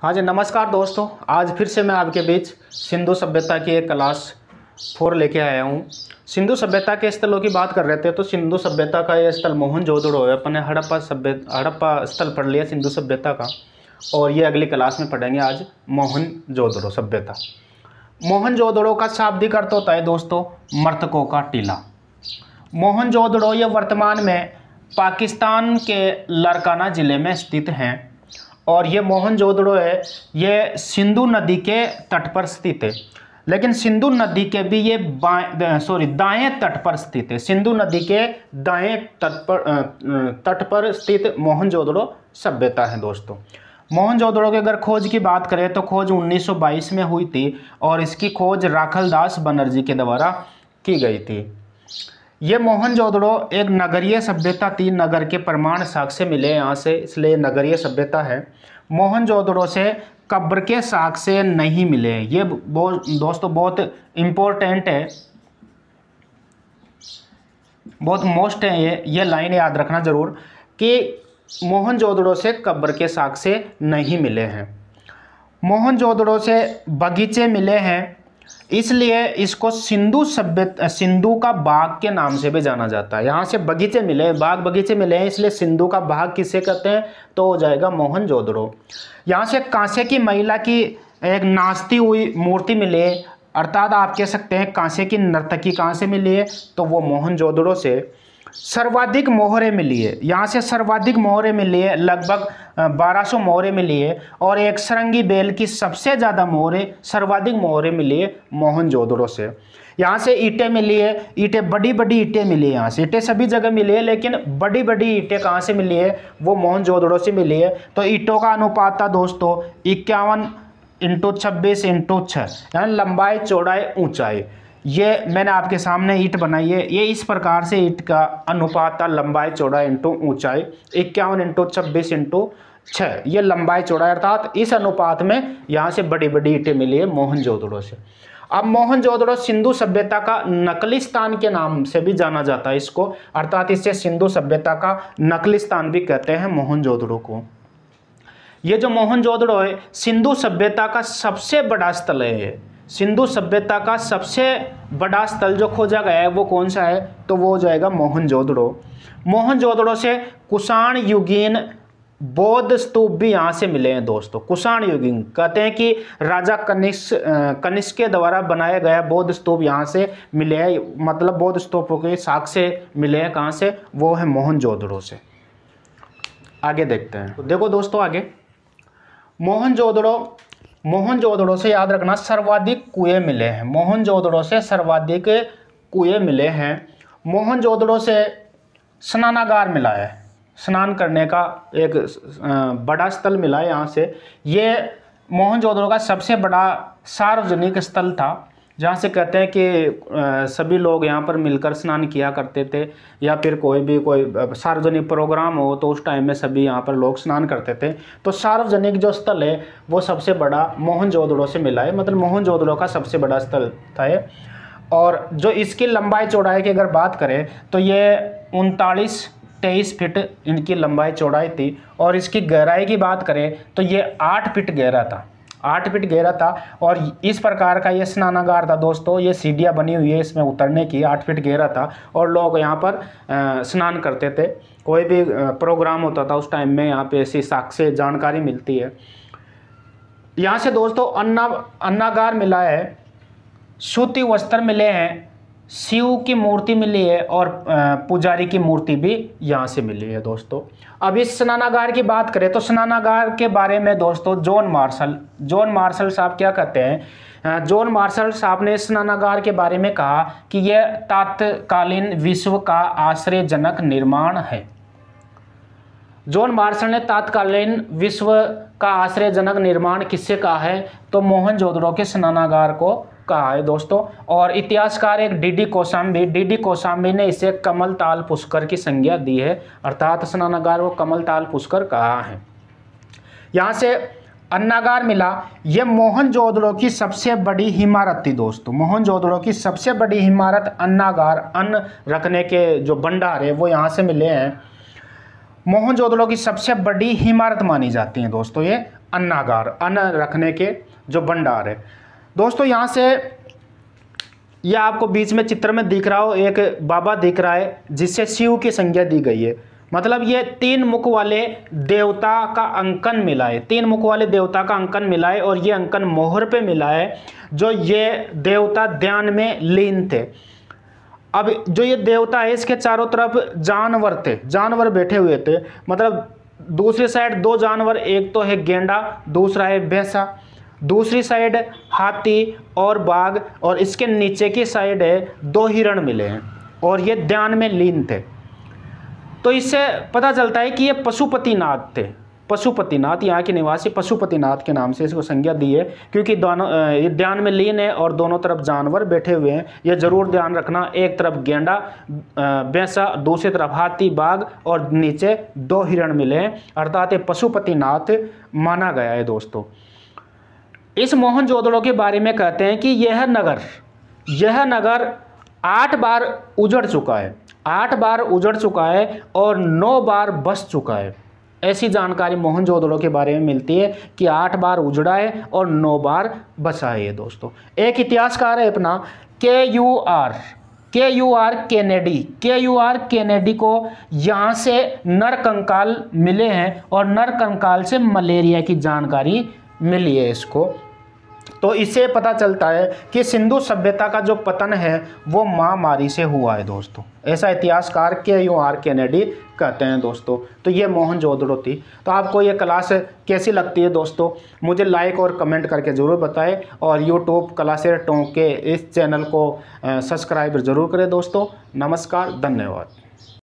हाँ जी, नमस्कार दोस्तों। आज फिर से मैं आपके बीच सिंधु सभ्यता की एक क्लास 4 लेके आया हूँ। सिंधु सभ्यता के स्थलों की बात कर रहे थे तो सिंधु सभ्यता का ये स्थल मोहनजोदड़ो है। अपने हड़प्पा स्थल पढ़ लिया सिंधु सभ्यता का, और ये अगली क्लास में पढ़ेंगे आज मोहनजोदड़ो सभ्यता। मोहनजोदड़ो का शाब्दिक अर्थ होता है दोस्तों मृतकों का टीला। मोहनजोदड़ो ये वर्तमान में पाकिस्तान के लारकाना ज़िले में स्थित हैं और ये मोहनजोदड़ो है, ये सिंधु नदी के तट पर स्थित है। लेकिन सिंधु नदी के भी ये दाएं तट पर स्थित है। सिंधु नदी के दाएं तट पर स्थित मोहनजोदड़ो सभ्यता है दोस्तों। मोहनजोदड़ो के अगर खोज की बात करें तो खोज 1922 में हुई थी और इसकी खोज राखलदास बनर्जी के द्वारा की गई थी। ये मोहनजोदड़ो एक नगरीय सभ्यता थी। नगर के प्रमाण साक्ष्य मिले यहाँ से, इसलिए नगरीय सभ्यता है। मोहनजोदड़ो से कब्र के साक्ष्य नहीं मिले। ये दोस्तों बहुत इम्पोर्टेंट है, बहुत मोस्ट है। ये लाइन याद रखना जरूर कि मोहनजोदड़ो से कब्र के साक्ष्य नहीं मिले हैं। मोहनजोदड़ो से बगीचे मिले हैं, इसलिए इसको सिंधु का बाग के नाम से भी जाना जाता है। यहाँ से बगीचे मिले, बाग बगीचे मिले हैं, इसलिए सिंधु का बाग किसे कहते हैं तो हो जाएगा मोहनजोदड़ो। यहाँ से कांसे की महिला की एक नाचती हुई मूर्ति मिली है, अर्थात आप कह सकते हैं कांसे की नर्तकी कहाँ से मिली है तो वो मोहनजोदड़ो से। सर्वाधिक मोहरें मिली है, यहाँ से सर्वाधिक मोहरें मिली है, लगभग 1200 मोहरें मिली है। और एक सरंगी बेल की सबसे ज़्यादा मोहरें, सर्वाधिक मोहरें मिली है मोहनजोदड़ो से। यहाँ से ईंटें मिली है, ईंटें बड़ी बड़ी ईंटें मिली है। यहाँ से ईंटें सभी जगह मिली है, लेकिन बड़ी बड़ी ईंटें कहाँ से मिली है वो मोहनजोदड़ो से मिली है। तो ईंटों का अनुपात था दोस्तों 51 × 26 × 6, यानी लंबाई चौड़ाई ऊंचाई। ये मैंने आपके सामने ईंट बनाई है, ये इस प्रकार से ईंट का अनुपात था लंबाई चौड़ाई इंटू ऊंचाई 51 × 26 × 6। ये लंबाई चौड़ाई, अर्थात इस अनुपात में यहाँ से बड़ी बड़ी ईंटें मिली है मोहनजोदड़ो से। अब मोहनजोदड़ो सिंधु सभ्यता का नकली स्थान के नाम से भी जाना जाता है इसको, अर्थात इससे सिंधु सभ्यता का नकली स्थान भी कहते हैं मोहनजोदड़ो को। ये जो मोहनजोदड़ो है सिंधु सभ्यता का सबसे बड़ा स्थल है। सिंधु सभ्यता का सबसे बड़ा स्थल जो खोजा गया है वो कौन सा है तो वो हो जाएगा मोहनजोदड़ो। मोहनजोदड़ो से कुषाण युगीन बौद्ध स्तूप भी यहाँ से मिले हैं दोस्तों। कुषाण युगीन कहते हैं कि राजा कनिष्क के द्वारा बनाया गया बौद्ध स्तूप यहाँ से मिले हैं, मतलब बौद्ध स्तूपों के साक्ष्य मिले हैं कहाँ से, वो है मोहनजोदड़ो से। आगे देखते हैं, तो देखो दोस्तों आगे मोहनजोदड़ो से याद रखना सर्वाधिक कुएं मिले हैं। मोहनजोदड़ो से सर्वाधिक कुएं मिले हैं। मोहनजोदड़ो से स्नानागार मिला है, स्नान करने का एक बड़ा स्थल मिला है यहाँ से। ये मोहनजोदड़ो का सबसे बड़ा सार्वजनिक स्थल था, जहाँ से कहते हैं कि सभी लोग यहाँ पर मिलकर स्नान किया करते थे, या फिर कोई सार्वजनिक प्रोग्राम हो तो उस टाइम में सभी यहाँ पर लोग स्नान करते थे। तो सार्वजनिक जो स्थल है वो सबसे बड़ा मोहनजोदड़ो से मिला है, मतलब मोहनजोदड़ो का सबसे बड़ा स्थल था ये। और जो इसकी लंबाई चौड़ाई की अगर बात करें तो ये 39-23 फीट इनकी लंबाई चौड़ाई थी। और इसकी गहराई की बात करें तो ये 8 फीट गहरा था, 8 फीट गहरा था। और इस प्रकार का ये स्नानागार था दोस्तों, ये सीढ़ियाँ बनी हुई है इसमें उतरने की, 8 फीट गहरा था और लोग यहाँ पर स्नान करते थे। कोई भी प्रोग्राम होता था उस टाइम में यहाँ पे ऐसी साक्ष्य जानकारी मिलती है। यहाँ से दोस्तों अन्नागार मिला है, सूती वस्त्र मिले हैं, शिव की मूर्ति मिली है और पुजारी की मूर्ति भी यहाँ से मिली है दोस्तों। अब इस स्नानागार की बात करें तो स्नानागार के बारे में दोस्तों जॉन मार्शल साहब क्या कहते हैं। जॉन मार्शल साहब ने स्नानागार के बारे में कहा कि यह तत्कालीन विश्व का आश्चर्यजनक निर्माण है। जॉन मार्शल ने तत्कालीन विश्व का आश्चर्यजनक निर्माण किससे कहा है तो मोहनजोदड़ो के स्नानागार को कहा है दोस्तों। और इतिहासकार एक डी डी कोशाम्बी ने इसे कमलताल पुष्कर की संज्ञा दी है, अर्थात स्नानागार को कमलताल पुष्कर कहा है। यहाँ से अन्नागार मिला, यह मोहनजोदड़ो की सबसे बड़ी इमारत थी दोस्तों। मोहनजोदड़ो की सबसे बड़ी इमारत अन्नागार, अन्न रखने के जो भंडार है वो यहाँ से मिले हैं। मोहनजोदड़ो की सबसे बड़ी इमारत मानी जाती है दोस्तों ये अन्नागार, अन्न रखने के जो भंडार है। दोस्तों यहाँ से यह आपको बीच में चित्र में दिख रहा हो, एक बाबा दिख रहा है जिससे शिव की संज्ञा दी गई है। मतलब ये 3 मुख वाले देवता का अंकन मिला है, 3 मुख वाले देवता का अंकन मिला है, और ये अंकन मोहर पे मिला है जो ये देवता ध्यान में लीन थे। अब जो ये देवता है इसके चारों तरफ जानवर थे, जानवर बैठे हुए थे। मतलब दूसरी साइड 2 जानवर, एक तो है गेंडा, दूसरा है भैंसा, दूसरी साइड हाथी और बाघ, और इसके नीचे की साइड है 2 हिरण मिले हैं, और ये ध्यान में लीन थे। तो इससे पता चलता है कि ये पशुपतिनाथ थे। पशुपतिनाथ, यहाँ के निवासी पशुपतिनाथ के नाम से इसको संज्ञा दी है, क्योंकि दोनों ये ध्यान में लीन है और दोनों तरफ जानवर बैठे हुए हैं। ये जरूर ध्यान रखना, एक तरफ गेंडा भैंसा, दूसरी तरफ हाथी बाघ, और नीचे 2 हिरण मिले हैं, अर्थात ये पशुपतिनाथ माना गया है। दोस्तों इस मोहनजोदड़ो के बारे में कहते हैं कि यह नगर 8 बार उजड़ चुका है, 8 बार उजड़ चुका है और 9 बार बस चुका है। ऐसी जानकारी मोहनजोदड़ो के बारे में मिलती है कि 8 बार उजड़ा है और 9 बार बसा है। ये दोस्तों एक इतिहासकार है अपना KUR केनेडी को यहाँ से नर कंकाल मिले हैं, और नर कंकाल से मलेरिया की जानकारी मिली है इसको। तो इससे पता चलता है कि सिंधु सभ्यता का जो पतन है वो महामारी से हुआ है। दोस्तों ऐसा इतिहासकार KUR केनेडी कहते हैं। दोस्तों तो ये मोहनजोदड़ो थी। तो आपको ये क्लास कैसी लगती है दोस्तों, मुझे लाइक और कमेंट करके ज़रूर बताएं, और यूट्यूब क्लासेस टोंके इस चैनल को सब्सक्राइब ज़रूर करें। दोस्तों नमस्कार, धन्यवाद।